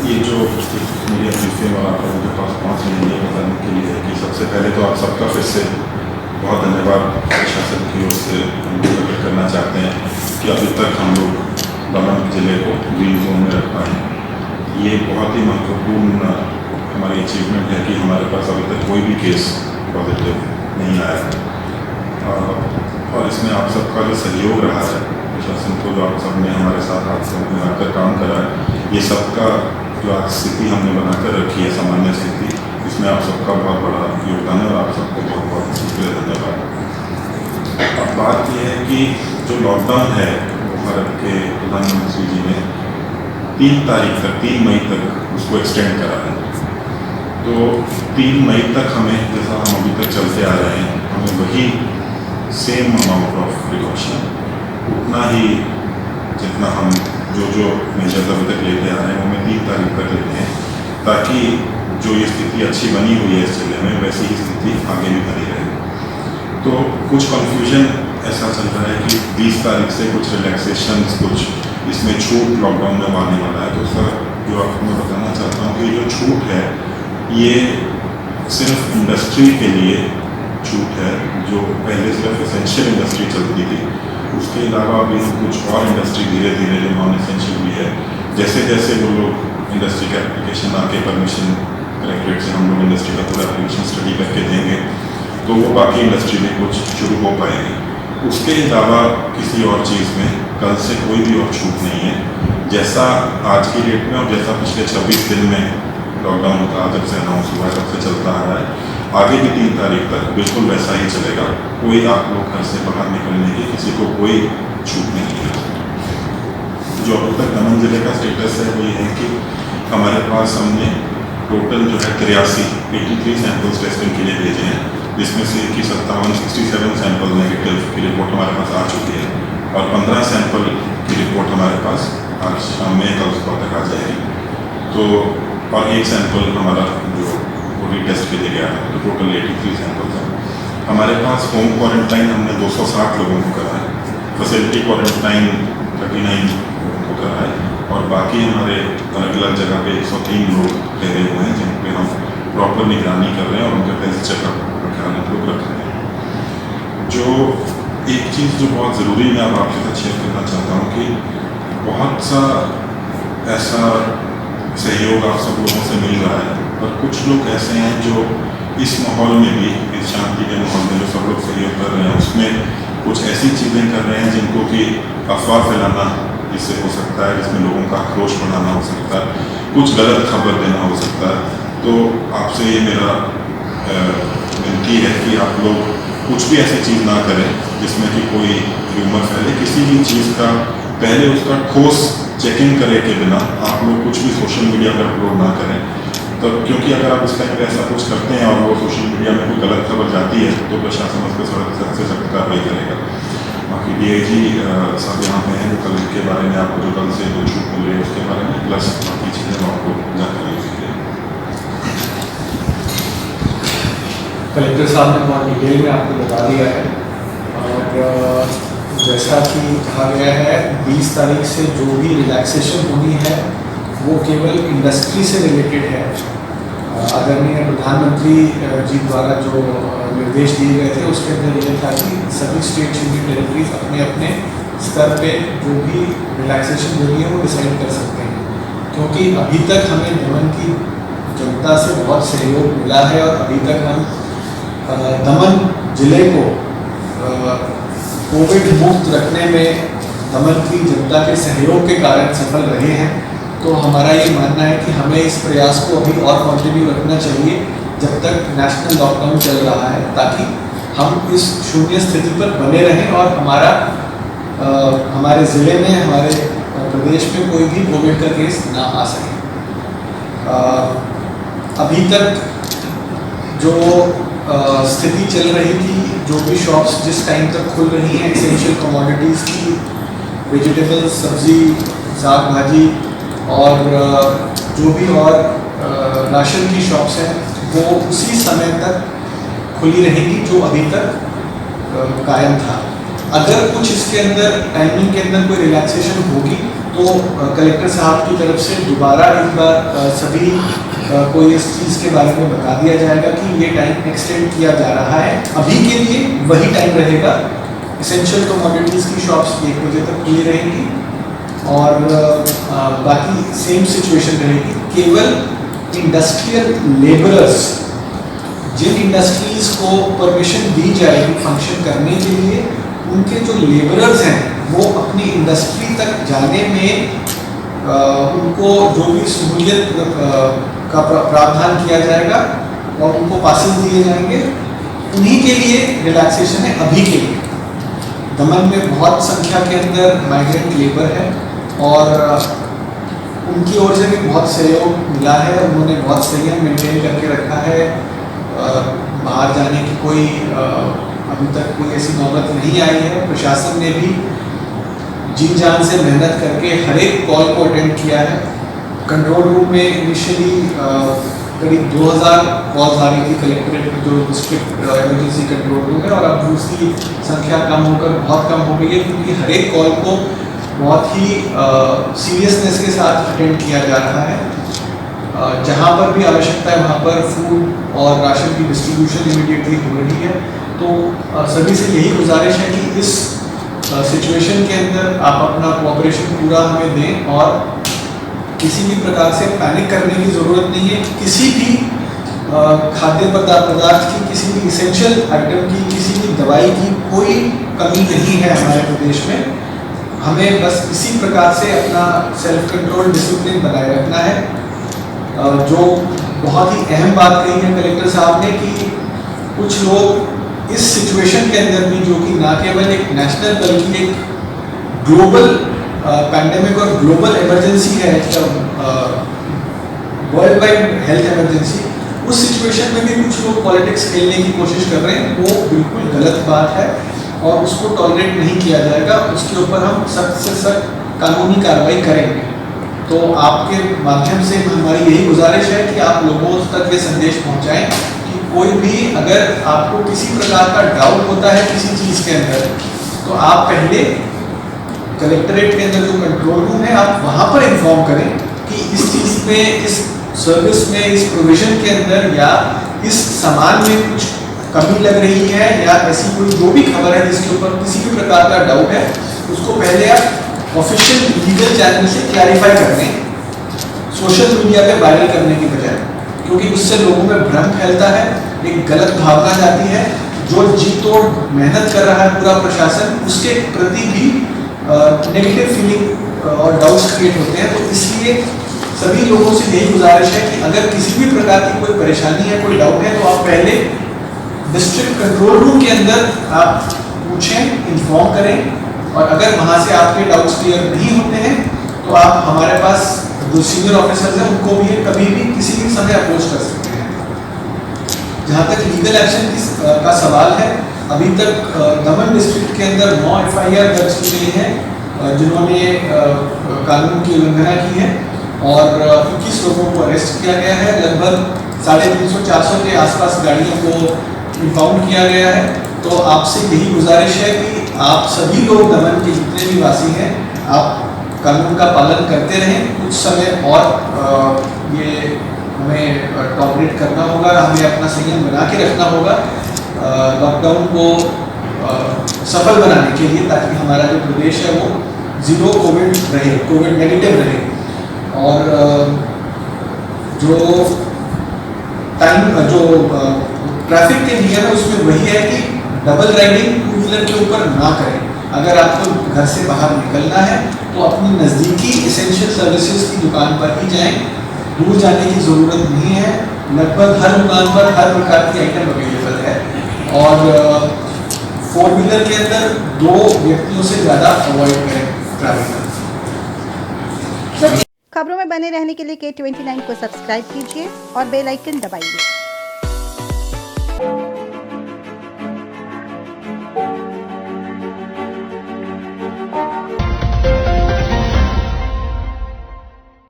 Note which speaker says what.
Speaker 1: ये जो media briefing और आप लोगों के पास पहुँच रही है ये बताने के लिए है कि सबसे पहले तो आप सबका फिर से बहुत धन्यवाद प्रशासन की ओर से हम प्रकट करना चाहते हैं कि अभी तक हम लोग दमन जिले को ग्रीन जोन में रख पाए। ये बहुत ही महत्वपूर्ण हमारी अचीवमेंट है कि हमारे पास अभी तक कोई भी केस पॉजिटिव नहीं आया और इसमें आप सबका जो सहयोग रहा है प्रशासन को, जो आप सब ने हमारे साथ हाथ से मिलाकर काम करा है, ये सबका जो आज स्थिति हमने बनाकर रखी है सामान्य स्थिति, इसमें आप सबका बहुत बड़ा योगदान है और आप सबको बहुत बहुत शुक्रिया, धन्यवाद। अब बात यह है कि जो लॉकडाउन है भारत के प्रधानमंत्री जी ने 3 तारीख तक 3 मई तक उसको एक्सटेंड करा है। तो 3 मई तक हमें, जैसा हम अभी तक चलते आ रहे हैं, हमें वही सेम अमाउंट ऑफ प्रिकॉशन, उतना ही जितना हम जो मेजर्स अभी तक लेते आ रहे हैं वो हमें 3 तारीख तक लेते हैं, ताकि जो ये स्थिति अच्छी बनी हुई है इस जिले में वैसी ही स्थिति आगे भी बनी रहे। तो कुछ कन्फ्यूजन ऐसा चल रहा है कि 20 तारीख से कुछ रिलैक्सेशन, कुछ इसमें छूट लॉकडाउन में आने वाला है। तो सर, जो आपको मैं बताना चाहता हूँ कि जो छूट है ये सिर्फ इंडस्ट्री के लिए छूट है, जो पहले सिर्फ एसेंशियल इंडस्ट्री चलती थी। उसके अलावा अभी हम कुछ और इंडस्ट्री धीरे धीरे जो नॉन एसेंशियल भी है, जैसे जैसे वो लोग इंडस्ट्री का एप्लीकेशन आके परमिशन कलेक्ट्रेट से हम लोग इंडस्ट्री का पूरा एप्लीकेशन स्टडी करके देंगे, तो वो बाकी इंडस्ट्री में कुछ शुरू हो पाएगी। उसके अलावा किसी और चीज़ में कल से कोई भी और छूट नहीं है। जैसा आज की डेट में और जैसा पिछले 26 दिन में लॉकडाउन का जब से अनाउंस हुआ है तब से चलता आ रहा है, आगे भी 3 तारीख तक बिल्कुल वैसा ही चलेगा। कोई आप लोग घर से बाहर निकलने की किसी को कोई छूट नहीं है। जो अब तक दमन जिले का स्टेटस है वो ये है कि हमारे पास हमने टोटल जो है 83 सैंपल्स टेस्टिंग के लिए भेजे हैं, जिसमें से कि 67 सैंपल नेगेटिव की रिपोर्ट हमारे पास आ चुकी है और 15 सैंपल की रिपोर्ट हमारे पास आज शाम में कल सुबह तक आ जाएगी। तो और 1 सैंपल हमारा जो वो टेस्ट के लिए गया है, तो टोटल 83 सैंपल्स हैं हमारे पास। होम क्वारंटाइन हमने 260 लोगों को करा है, फैसिलिटी क्वारंटाइन 39 लोगों को करा है और बाकी हमारे अलग अलग जगह पे 103 लोग ठहरे हुए हैं जिन पे हम प्रॉपर निगरानी कर रहे हैं और उनका टेस्ट चेकअप का ख्याल हम लोग रख रहे हैं। जो एक चीज़ जो बहुत ज़रूरी मैं अब आपके साथ शेयर करना चाहता हूँ कि बहुत सा ऐसा सहयोग आप सब लोगों से मिल रहा है, और कुछ लोग ऐसे हैं जो इस माहौल में भी, इस शांति के माहौल में जो सब लोग सहयोग कर रहे हैं उसमें कुछ ऐसी चीज़ें कर रहे हैं जिनको कि अफवाह फैलाना जिससे हो सकता है, जिसमें लोगों का आक्रोश बढ़ाना हो सकता है, कुछ गलत खबर देना हो सकता है। तो आपसे ये मेरा विनती है कि आप लोग कुछ भी ऐसी चीज़ ना करें जिसमें कि कोई र्यूमर फैले। किसी भी चीज़ का पहले उसका ठोस चेकिंग करे के बिना आप लोग कुछ भी सोशल मीडिया पर अपलोड ना करें। तो क्योंकि अगर आप इस टाइम पर ऐसा कुछ करते हैं और वो सोशल मीडिया में कोई गलत खबर जाती है तो प्रशासन उस पर सख्त से सख्त कार्रवाई करेगा। बाकी DIG सब यहाँ पे हैं, वो कल के बारे में आपको जो कल से जो छूट मिल रही है उसके बारे में प्लस बाकी चीज़ें आपको जानकारी देंगे।
Speaker 2: कलेक्टर साहब ने बहुत डिटेल में आपको बता दिया है और जैसा कि कहा गया है 20 तारीख से जो भी रिलैक्सेशन होनी है वो केवल इंडस्ट्री से रिलेटेड है। आदरणीय प्रधानमंत्री जी द्वारा जो निर्देश दिए गए थे उसके अंदर ये था कि सभी स्टेट यूनियन टेरिटरीज अपने अपने स्तर पे जो भी रिलैक्सेशन देनी है वो डिसाइड कर सकते हैं, क्योंकि अभी तक हमें दमन की जनता से बहुत सहयोग मिला है और अभी तक हम दमन जिले को कोविड मुक्त रखने में दमन की जनता के सहयोग के कारण सफल रहे हैं। तो हमारा ये मानना है कि हमें इस प्रयास को अभी और कंटिन्यू रखना चाहिए जब तक नेशनल लॉकडाउन चल रहा है, ताकि हम इस शून्य स्थिति पर बने रहें और हमारे ज़िले में, हमारे प्रदेश में कोई भी कोविड का केस ना आ सके। अभी तक जो स्थिति चल रही थी, जो भी शॉप्स जिस टाइम तक खुल रही हैं एसेंशियल कमोडिटीज़ की, वेजिटेबल्स, सब्जी, साग भाजी और जो भी और राशन की शॉप्स हैं वो उसी समय तक खुली रहेंगी जो अभी तक कायम था। अगर कुछ इसके अंदर टाइमिंग के अंदर कोई रिलैक्सेशन होगी तो कलेक्टर साहब की तरफ से दोबारा एक बार सभी को इस चीज़ के बारे में बता दिया जाएगा कि ये टाइम एक्सटेंड किया जा रहा है। अभी के लिए वही टाइम रहेगा। एसेंशियल कमोडिटीज़ की शॉप्स 1 बजे तक खुली रहेंगी और बाकी सेम सिचुएशन रहेगी। केवल इंडस्ट्रियल लेबरर्स, जिन इंडस्ट्रीज़ को परमिशन दी जाएगी फंक्शन करने के लिए, उनके जो लेबरर्स हैं वो अपनी इंडस्ट्री तक जाने में उनको जो भी सहूलियत का प्रावधान किया जाएगा और उनको पासेस दिए जाएंगे, उन्हीं के लिए रिलैक्सेशन है अभी के लिए। दमन में बहुत संख्या के अंदर माइग्रेंट लेबर है और उनकी ओर से भी बहुत सहयोग मिला है। उन्होंने बहुत संयम मेंटेन करके रखा है। बाहर जाने की कोई अभी तक कोई ऐसी नौबत नहीं आई है। प्रशासन ने भी जी जान से मेहनत करके हर एक कॉल को अटेंड किया है। कंट्रोल रूम में इनिशियली करीब 2000 कॉल्स आ रही थी कलेक्ट्रेट में, जो डिस्ट्रिक्ट इमरजेंसी कंट्रोल रूम है, और अब उसकी संख्या कम होकर बहुत कम हो गई है, क्योंकि हर एक कॉल को बहुत ही सीरियसनेस के साथ अटेंड किया जा रहा है। जहाँ पर भी आवश्यकता है वहाँ पर फूड और राशन की डिस्ट्रीब्यूशन इमीडिएटली हो रही है। तो सभी से यही गुजारिश है कि इस सिचुएशन के अंदर आप अपना कोऑपरेशन पूरा हमें दें और किसी भी प्रकार से पैनिक करने की ज़रूरत नहीं है। किसी भी खाद्य पदार्थ की, किसी भी इसेंशियल आइटम की, किसी भी दवाई की कोई कमी नहीं है हमारे प्रदेश में। हमें बस इसी प्रकार से अपना सेल्फ कंट्रोल डिसिप्लिन बनाए रखना है। जो बहुत ही अहम बात कही है कलेक्टर साहब ने कि कुछ लोग इस सिचुएशन के अंदर भी, जो कि ना केवल एक नेशनल बल्कि एक ग्लोबल पैंडेमिक और ग्लोबल इमरजेंसी है, वर्ल्ड वाइड हेल्थ इमरजेंसी, उस सिचुएशन में भी कुछ लोग पॉलिटिक्स खेलने की कोशिश कर रहे हैं। वो बिल्कुल गलत बात है और उसको टॉलरेट नहीं किया जाएगा। उसके ऊपर हम सख्त से सख्त कानूनी कार्रवाई करेंगे। तो आपके माध्यम से हमारी यही गुजारिश है कि आप लोगों तक ये संदेश पहुंचाएं कि कोई भी अगर आपको किसी प्रकार का डाउट होता है किसी चीज़ के अंदर, तो आप पहले कलेक्ट्रेट के अंदर जो कंट्रोल रूम है आप वहाँ पर इन्फॉर्म करें कि इस चीज़ में, इस सर्विस में, इस प्रोविज़न के अंदर या इस सामान में कुछ कमी लग रही है या ऐसी कोई जो भी खबर है जिसके ऊपर किसी भी प्रकार का डाउट है, उसको पहले आप ऑफिशियल लीगल चैनल से क्लैरिफाई कर दें, सोशल मीडिया पे वायरल करने की बजाय, क्योंकि उससे लोगों में भ्रम फैलता है, एक गलत भावना जाती है। जो जी तोड़ मेहनत कर रहा है पूरा प्रशासन, उसके प्रति भी नेगेटिव फीलिंग और डाउट्स क्रिएट होते हैं। तो इसलिए सभी लोगों से यही गुजारिश है कि अगर किसी भी प्रकार की कोई परेशानी है, कोई डाउट है, तो आप पहले डिस्ट्रिक्ट कंट्रोल रूम के अंदर आप पूछें, इन्फॉर्म करें, और अगर वहाँ से आपके डाउट्स क्लियर नहीं होते हैं तो आप हमारे पास जो सीनियर ऑफिसर्स हैं उनको भी कभी भी किसी भी समय अप्रोच कर सकते हैं। जहाँ तक लीगल एक्शन का सवाल है, अभी तक दमन डिस्ट्रिक्ट के अंदर 9 FIR दर्ज की गई है जिन्होंने कानून की उल्लंघना की है और 21 लोगों को अरेस्ट किया गया है। लगभग 350-400 के आसपास गाड़ियों को इम्पाउंड किया गया है। तो आपसे यही गुजारिश है कि आप सभी लोग दमन के जितने भी वासी हैं, आप कानून का पालन करते रहें। कुछ समय और ये हमें टॉलरेट करना होगा, हमें अपना संयम बना के रखना होगा लॉकडाउन को सफल बनाने के लिए, ताकि हमारा जो प्रदेश है वो ज़ीरो कोविड रहे, कोविड नेगेटिव रहे। और जो टाइम जो ट्रैफिक के नियम है उसमें वही है कि डबल राइडिंग टू व्हीलर के ऊपर ना करें। अगर आपको घर से बाहर निकलना है तो अपनी नज़दीकी एसेंशियल सर्विसेज की दुकान पर ही जाएं, दूर जाने की ज़रूरत नहीं है। लगभग हर दुकान पर हर प्रकार की आइटम अवेलेबल है। और 4 व्हीलर के अंदर 2 व्यक्तियों से ज़्यादा अवॉइड करें ट्रैवल।
Speaker 3: खबरों में बने रहने के लिए K29 को सब्सक्राइब कीजिए और बेल आइकन दबाइए।